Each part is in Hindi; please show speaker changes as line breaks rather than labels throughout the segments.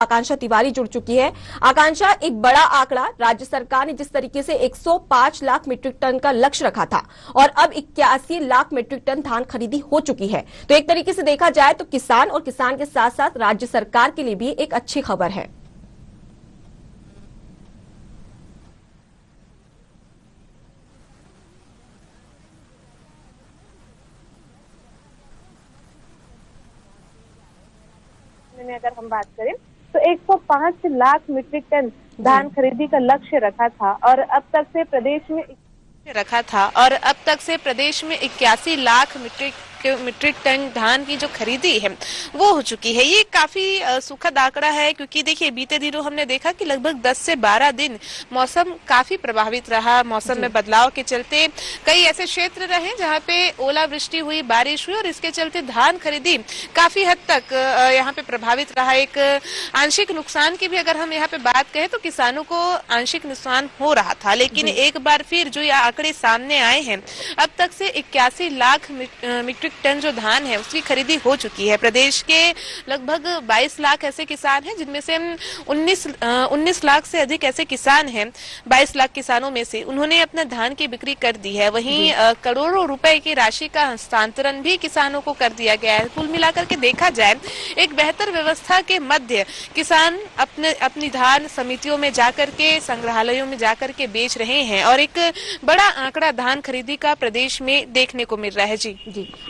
आकांक्षा तिवारी जुड़ चुकी है। आकांक्षा, एक बड़ा आंकड़ा, राज्य सरकार ने जिस तरीके से 105 लाख मीट्रिक टन का लक्ष्य रखा था और अब 81 लाख मीट्रिक टन धान खरीदी हो चुकी है, तो एक तरीके से देखा जाए तो किसान और किसान के साथ साथ राज्य सरकार के लिए भी एक अच्छी खबर है।
में अगर हम बात करें तो 105 लाख मीट्रिक टन धान खरीदी का लक्ष्य रखा था और अब तक से प्रदेश में 81 लाख मीट्रिक टन धान की जो खरीदी है वो हो चुकी है। ये काफी सुखद आंकड़ा है, क्योंकि देखिए बीते दिनों हमने देखा कि लगभग 10 से 12 दिन मौसम काफी प्रभावित रहा। मौसम में बदलाव के चलते कई ऐसे क्षेत्र रहे जहां पे ओलावृष्टि हुई, बारिश हुई और इसके चलते धान खरीदी काफी हद तक यहाँ पे प्रभावित रहा। एक आंशिक नुकसान की भी अगर हम यहाँ पे बात करें तो किसानों को आंशिक नुकसान हो रहा था, लेकिन एक बार फिर जो ये आंकड़े सामने आए हैं, अब तक से 81 लाख मीट्रिक टन जो धान है उसकी खरीदी हो चुकी है। प्रदेश के लगभग 22 लाख ऐसे किसान हैं, जिनमें से 19 लाख से अधिक ऐसे किसान हैं। 22 लाख किसानों में से उन्होंने अपना धान की बिक्री कर दी है। वहीं करोड़ों रुपए की राशि का हस्तांतरण भी किसानों को कर दिया गया है। कुल मिलाकर के देखा जाए एक बेहतर व्यवस्था के मध्य किसान अपनी धान समितियों में जाकर के, संग्रहालयों में जाकर के बेच रहे हैं और एक बड़ा आंकड़ा धान खरीदी का प्रदेश में देखने को मिल रहा है। जी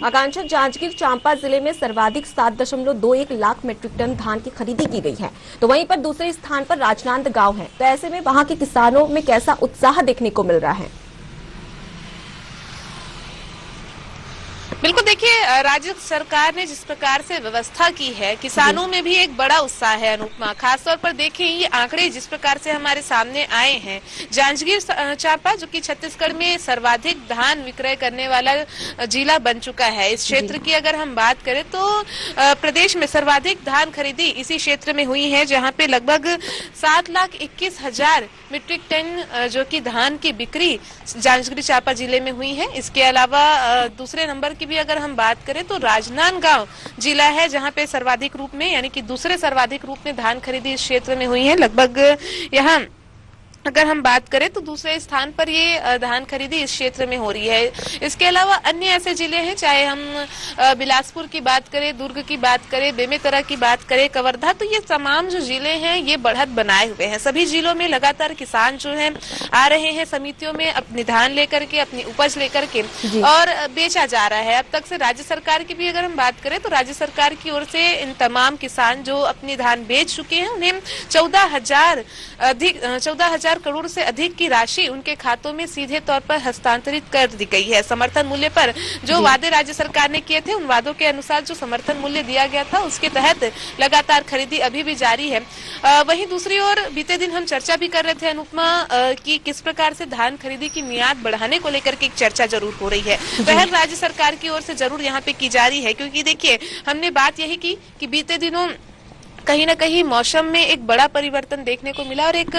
आकांक्षा, जांजगीर चांपा जिले में सर्वाधिक 7.21 लाख मीट्रिक टन धान की खरीदी की गई है, तो वहीं पर दूसरे स्थान पर राजनांद गांव है, तो ऐसे में वहां के किसानों में कैसा उत्साह देखने को मिल रहा है?
बिल्कुल, देखिए राज्य सरकार ने जिस प्रकार से व्यवस्था की है, किसानों में भी एक बड़ा उत्साह है। अनुपमा, खासतौर पर देखें ये आंकड़े जिस प्रकार से हमारे सामने आए हैं, जांजगीर चांपा जो कि छत्तीसगढ़ में सर्वाधिक धान विक्रय करने वाला जिला बन चुका है। इस क्षेत्र की अगर हम बात करें तो प्रदेश में सर्वाधिक धान खरीदी इसी क्षेत्र में हुई है, जहाँ पे लगभग 7,21,000 मीट्रिक टन जो कि धान की बिक्री जांजगीर चांपा जिले में हुई है। इसके अलावा दूसरे नंबर की भी अगर हम बात करें तो राजनांदगांव जिला है, जहां पे सर्वाधिक रूप में यानी कि दूसरे सर्वाधिक रूप में धान खरीदी इस क्षेत्र में हुई है। लगभग यहाँ अगर हम बात करें तो दूसरे स्थान पर ये धान खरीदी इस क्षेत्र में हो रही है। इसके अलावा अन्य ऐसे जिले हैं, चाहे हम बिलासपुर की बात करें, दुर्ग की बात करें, बेमेतरा की बात करें, कवर्धा, तो ये तमाम जो जिले हैं ये बढ़त बनाए हुए हैं। सभी जिलों में लगातार किसान जो हैं आ रहे हैं समितियों में अपनी धान लेकर के, अपनी उपज लेकर के और बेचा जा रहा है। अब तक से राज्य सरकार की भी अगर हम बात करें तो राज्य सरकार की ओर से इन तमाम किसान जो अपनी धान बेच चुके हैं उन्हें 14,000 करोड़ से अधिक की राशि उनके खातों में सीधे तौर पर हस्तांतरित कर दी गई है। समर्थन मूल्य पर जो वादे राज्य सरकार ने किए थे, उन वादों के अनुसार जो समर्थन मूल्य दिया गया था उसके तहत लगातार खरीदी अभी भी जारी है। वहीं दूसरी ओर बीते दिन हम चर्चा भी कर रहे थे अनुपमा कि किस प्रकार से धान खरीदी की मियाद बढ़ाने को लेकर के एक चर्चा जरूर हो रही है। पहल राज्य सरकार की ओर से जरूर यहाँ पे की जा रही है, क्योंकि देखिए हमने बात यही की कि बीते दिनों कहीं न कहीं मौसम में एक बड़ा परिवर्तन देखने को मिला और एक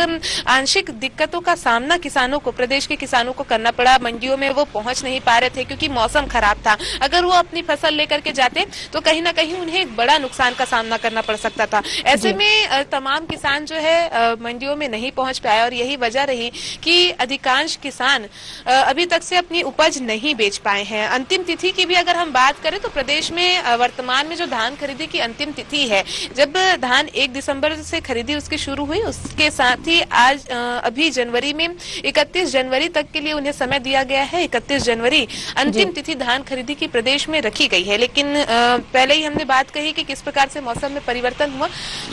आंशिक दिक्कतों का सामना किसानों को, प्रदेश के किसानों को करना पड़ा। मंडियों में वो पहुंच नहीं पा रहे थे क्योंकि मौसम खराब था। अगर वो अपनी फसल लेकर के जाते तो कहीं न कहीं उन्हें एक बड़ा नुकसान का सामना करना पड़ सकता था। ऐसे में तमाम किसान जो है मंडियों में नहीं पहुंच पाए और यही वजह रही कि अधिकांश किसान अभी तक से अपनी उपज नहीं बेच पाए हैं। अंतिम तिथि की भी अगर हम बात करें तो प्रदेश में वर्तमान में जो धान खरीदी की अंतिम तिथि है, जब धान 1 दिसंबर से खरीदी उसकी शुरू हुई, उसके साथ ही आज अभी जनवरी में 31 जनवरी तक के लिए उन्हें समय दिया गया है। 31 जनवरी अंतिम तिथि धान खरीदी की प्रदेश में रखी गई है। लेकिन पहले ही हमने बात कही कि किस प्रकार से मौसम में परिवर्तन हुआ,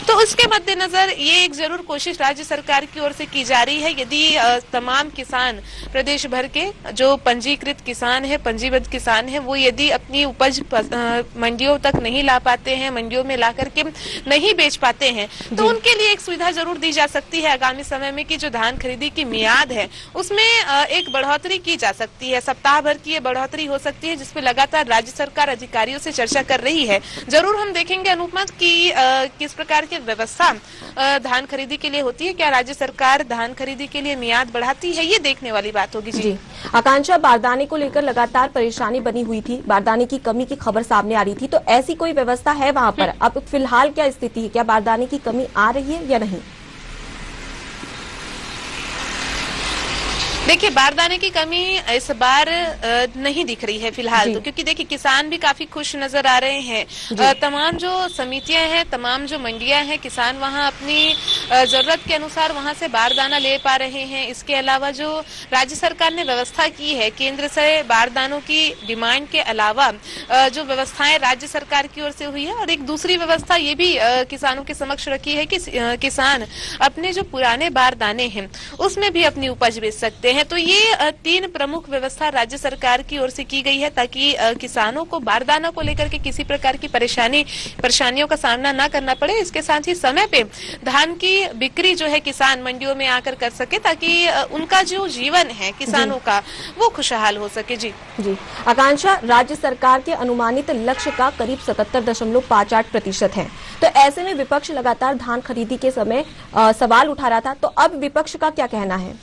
तो उसके मद्देनजर ये एक जरूर कोशिश राज्य सरकार की ओर से की जा रही है। यदि तमाम किसान प्रदेश भर के जो पंजीकृत किसान है, पंजीबद्ध किसान है, वो यदि अपनी उपज मंडियों तक नहीं ला पाते हैं, मंडियों में ला करके नहीं बेच पाते हैं, तो उनके लिए एक सुविधा जरूर दी जा सकती है आगामी समय में कि जो धान खरीदी की मियाद है उसमें एक बढ़ोतरी की जा सकती है। सप्ताह भर की ये बढ़ोतरी हो सकती है, जिसपे लगातार राज्य सरकार अधिकारियों से चर्चा कर रही है। जरूर हम देखेंगे अनुपमा कि किस प्रकार की व्यवस्था धान खरीदी के लिए होती है। क्या राज्य सरकार धान खरीदी के लिए मियाद बढ़ाती है, ये देखने वाली बात होगी। जी
आकांक्षा, बारदाने को लेकर लगातार परेशानी बनी हुई थी, बारदाने की कमी की खबर सामने आ रही थी, तो ऐसी कोई व्यवस्था है वहां पर? अब फिलहाल क्या स्थिति है? क्या बारदाने की कमी आ रही है या नहीं?
देखिए, बारदाने की कमी इस बार नहीं दिख रही है फिलहाल तो, क्योंकि देखिए किसान भी काफी खुश नजर आ रहे हैं। तमाम जो समितियां हैं, तमाम जो मंडियां हैं, किसान वहां अपनी जरूरत के अनुसार वहां से बारदाना ले पा रहे हैं। इसके अलावा जो राज्य सरकार ने व्यवस्था की है, केंद्र से बारदानों की डिमांड के अलावा जो व्यवस्थाएं राज्य सरकार की ओर से हुई है, और एक दूसरी व्यवस्था ये भी किसानों के समक्ष रखी है कि किसान अपने जो पुराने बारदाने हैं उसमें भी अपनी उपज बेच सकते हैं। तो ये तीन प्रमुख व्यवस्था राज्य सरकार की ओर से की गई है, ताकि किसानों को बारदाना को लेकर के किसी प्रकार की परेशानियों का सामना ना करना पड़े। इसके साथ ही समय पे धान की बिक्री जो है किसान मंडियों में आकर कर सके, ताकि उनका जो जीवन है किसानों का वो खुशहाल हो सके। जी
आकांक्षा, राज्य सरकार के अनुमानित लक्ष्य का करीब 77.58% है। तो ऐसे में विपक्ष लगातार धान खरीदी के समय सवाल उठा रहा था, तो अब विपक्ष का क्या कहना है?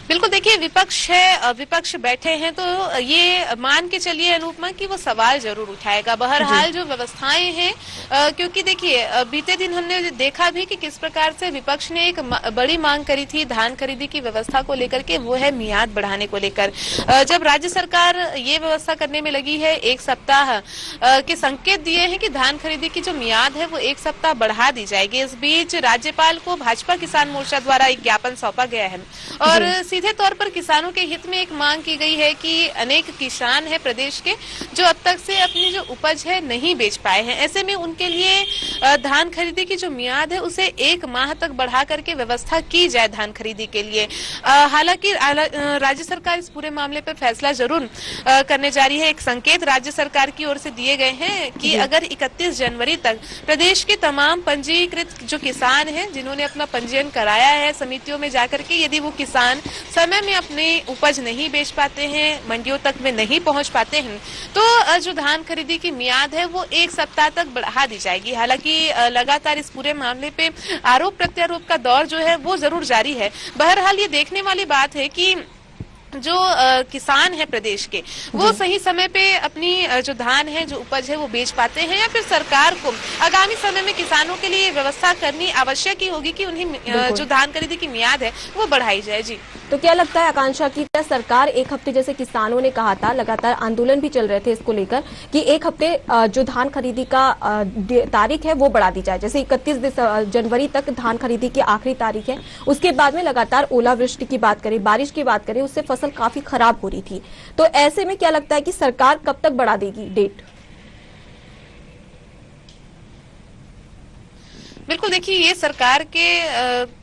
बिल्कुल, देखिए विपक्ष बैठे हैं तो ये मान के चलिए अनुपमा कि वो सवाल जरूर उठाएगा। बहरहाल जो व्यवस्थाएं हैं, क्योंकि देखिए बीते दिन हमने देखा भी कि किस प्रकार से विपक्ष ने एक बड़ी मांग करी थी धान खरीदी की व्यवस्था को लेकर के, वो है मियाद बढ़ाने को लेकर। जब राज्य सरकार ये व्यवस्था करने में लगी है, 1 सप्ताह के संकेत दिए हैं कि धान खरीदी की जो मियाद है वो 1 सप्ताह बढ़ा दी जाएगी। इस बीच राज्यपाल को भाजपा किसान मोर्चा द्वारा एक ज्ञापन सौंपा गया है और सीधे तौर पर किसानों के हित में एक मांग की गई है कि अनेक किसान हैं प्रदेश के जो अब तक से अपनी जो उपज है नहीं बेच पाए हैं। ऐसे में उनके लिए धान खरीदी की जो मियाद है उसे 1 माह तक बढ़ा करके व्यवस्था की जाए धान खरीदी के लिए। हालांकि राज्य सरकार इस पूरे मामले पर फैसला जरूर करने जा रही है। एक संकेत राज्य सरकार की ओर से दिए गए हैं कि अगर 31 जनवरी तक प्रदेश के तमाम पंजीकृत जो किसान हैं जिन्होंने अपना पंजीयन कराया है समितियों में जाकर के, यदि वो किसान समय में अपनी उपज नहीं बेच पाते हैं, मंडियों तक में नहीं पहुंच पाते हैं, तो जो धान खरीदी की मियाद है वो 1 सप्ताह तक बढ़ा दी जाएगी। हालांकि लगातार इस पूरे मामले पे आरोप प्रत्यारोप का दौर जो है वो जरूर जारी है। बहरहाल ये देखने वाली बात है कि जो किसान है प्रदेश के वो सही समय पे अपनी जो धान है जो उपज है वो बेच पाते हैं, या फिर सरकार को आगामी समय में किसानों के लिए व्यवस्था करनी आवश्यक ही होगी कि उन्हें जो धान खरीदी की मियाद है वो बढ़ाई जाए। जी,
तो क्या लगता है आकांक्षा की सरकार 1 हफ्ते, जैसे किसानों ने कहा था, लगातार आंदोलन भी चल रहे थे इसको लेकर कि 1 हफ्ते जो धान खरीदी का तारीख है वो बढ़ा दी जाए, जैसे 31 जनवरी तक धान खरीदी की आखिरी तारीख है, उसके बाद में लगातार ओलावृष्टि की बात करें, बारिश की बात करें, उससे फसल काफी खराब हो रही थी। तो ऐसे में क्या लगता है कि सरकार कब तक बढ़ा देगी डेट?
बिल्कुल, देखिए ये सरकार के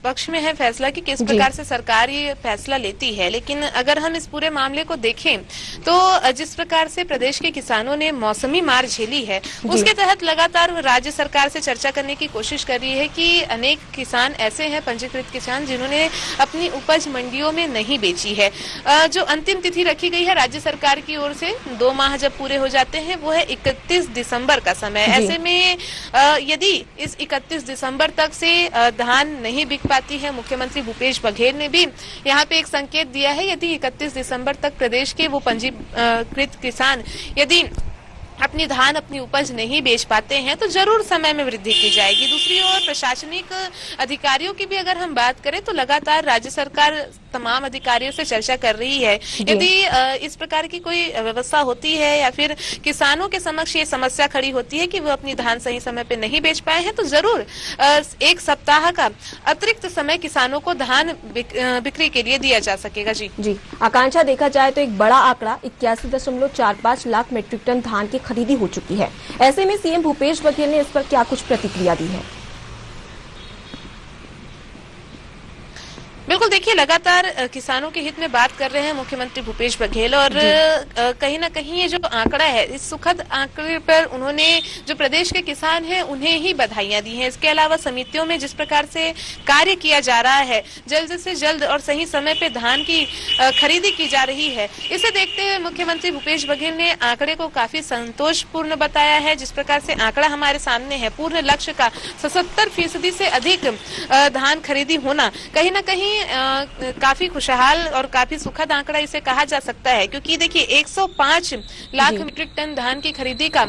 पक्ष में है फैसला कि किस प्रकार से सरकार ये फैसला लेती है। लेकिन अगर हम इस पूरे मामले को देखें तो जिस प्रकार से प्रदेश के किसानों ने मौसमी मार झेली है उसके तहत लगातार राज्य सरकार से चर्चा करने की कोशिश कर रही है कि अनेक किसान ऐसे हैं, पंजीकृत किसान, जिन्होंने अपनी उपज मंडियों में नहीं बेची है। जो अंतिम तिथि रखी गई है राज्य सरकार की ओर से, 2 माह जब पूरे हो जाते हैं, वो है 31 दिसंबर का समय। ऐसे में यदि इस 31 दिसंबर तक से धान नहीं बिक पाती है, मुख्यमंत्री भूपेश बघेल ने भी यहाँ पे एक संकेत दिया है, यदि 31 दिसंबर तक प्रदेश के वो पंजीकृत किसान यदि अपनी धान, अपनी उपज नहीं बेच पाते हैं तो जरूर समय में वृद्धि की जाएगी। दूसरी ओर प्रशासनिक अधिकारियों की भी अगर हम बात करें तो लगातार राज्य सरकार तमाम अधिकारियों से चर्चा कर रही है। यदि इस प्रकार की कोई व्यवस्था होती है या फिर किसानों के समक्ष ये समस्या खड़ी होती है कि वो अपनी धान सही समय पे नहीं बेच पाए हैं, तो जरूर 1 सप्ताह का अतिरिक्त समय किसानों को धान बिक्री के लिए दिया जा सकेगा। जी
आकांक्षा, देखा जाए तो एक बड़ा आंकड़ा 81.45 लाख मीट्रिक टन धान की खरीदी हो चुकी है। ऐसे में सीएम भूपेश बघेल ने इस पर क्या कुछ प्रतिक्रिया दी है?
बिल्कुल, देखिए लगातार किसानों के हित में बात कर रहे हैं मुख्यमंत्री भूपेश बघेल और कहीं ना कहीं ये जो आंकड़ा है, इस सुखद आंकड़े पर उन्होंने जो प्रदेश के किसान हैं उन्हें ही बधाइयां दी हैं। इसके अलावा समितियों में जिस प्रकार से कार्य किया जा रहा है, जल्द से जल्द और सही समय पे धान की खरीदी की जा रही है, इसे देखते हुए मुख्यमंत्री भूपेश बघेल ने आंकड़े को काफी संतोषपूर्ण बताया है। जिस प्रकार से आंकड़ा हमारे सामने है, पूर्ण लक्ष्य का 77% से अधिक धान खरीदी होना कहीं ना कहीं काफी खुशहाल और काफी सुखद आंकड़ा इसे कहा जा सकता है, क्योंकि देखिए 105 लाख मीट्रिक टन धान की खरीदी का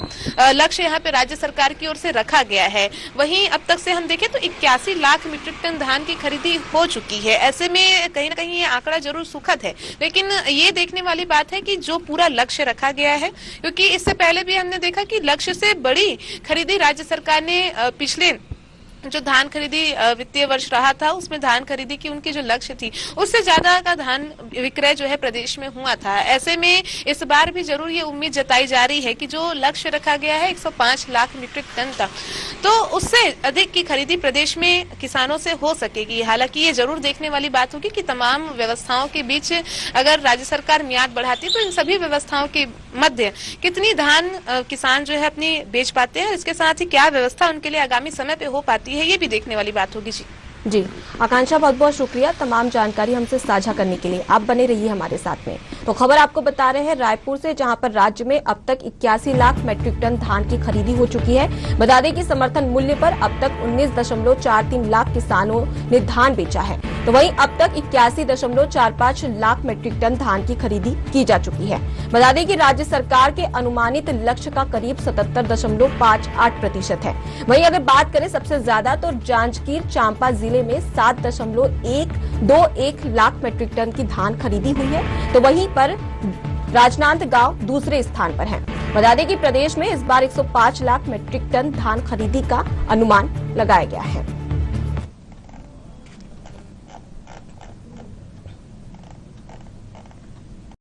लक्ष्य यहाँ पे राज्य सरकार की ओर से रखा गया है। वहीं अब तक से हम देखें तो 81 लाख मीट्रिक टन धान की खरीदी हो चुकी है। ऐसे में कहीं ना कहीं ये आंकड़ा जरूर सुखद है, लेकिन ये देखने वाली बात है कि जो पूरा लक्ष्य रखा गया है, क्योंकि इससे पहले भी हमने देखा कि लक्ष्य से बड़ी खरीदी राज्य सरकार ने पिछले जो धान खरीदी वित्तीय वर्ष रहा था उसमें धान खरीदी की उनकी जो लक्ष्य थी उससे ज्यादा का धान विक्रय जो है प्रदेश में हुआ था। ऐसे में इस बार भी जरूर ये उम्मीद जताई जा रही है कि जो लक्ष्य रखा गया है 105 लाख मीट्रिक टन का, तो उससे अधिक की खरीदी प्रदेश में किसानों से हो सकेगी। हालांकि ये जरूर देखने वाली बात होगी कि तमाम व्यवस्थाओं के बीच अगर राज्य सरकार मियाद बढ़ाती तो इन सभी व्यवस्थाओं के मध्य कितनी धान किसान जो है अपनी बेच पाते हैं, इसके साथ ही क्या व्यवस्था उनके लिए आगामी समय पे हो पाती है, ये भी देखने वाली बात होगी।
जी आकांक्षा, बहुत बहुत शुक्रिया तमाम जानकारी हमसे साझा करने के लिए। आप बने रहिए हमारे साथ में। तो खबर आपको बता रहे हैं रायपुर से, जहां पर राज्य में अब तक 81 लाख मीट्रिक टन धान की खरीदी हो चुकी है। बता दें कि समर्थन मूल्य पर अब तक 19.43 लाख किसानों ने धान बेचा है, तो वहीं अब तक 81.45 लाख मीट्रिक टन धान की खरीदी की जा चुकी है। बता दें कि राज्य सरकार के अनुमानित लक्ष्य का करीब 77.58% है। वहीं अगर बात करें सबसे ज्यादा तो जांजगीर चांपा जिले में 7.121 लाख मीट्रिक टन की धान खरीदी हुई है, तो वहीं पर राजनांदगांव दूसरे स्थान पर है। बता दें कि प्रदेश में इस बार 105 लाख मीट्रिक टन धान खरीदी का अनुमान लगाया गया है।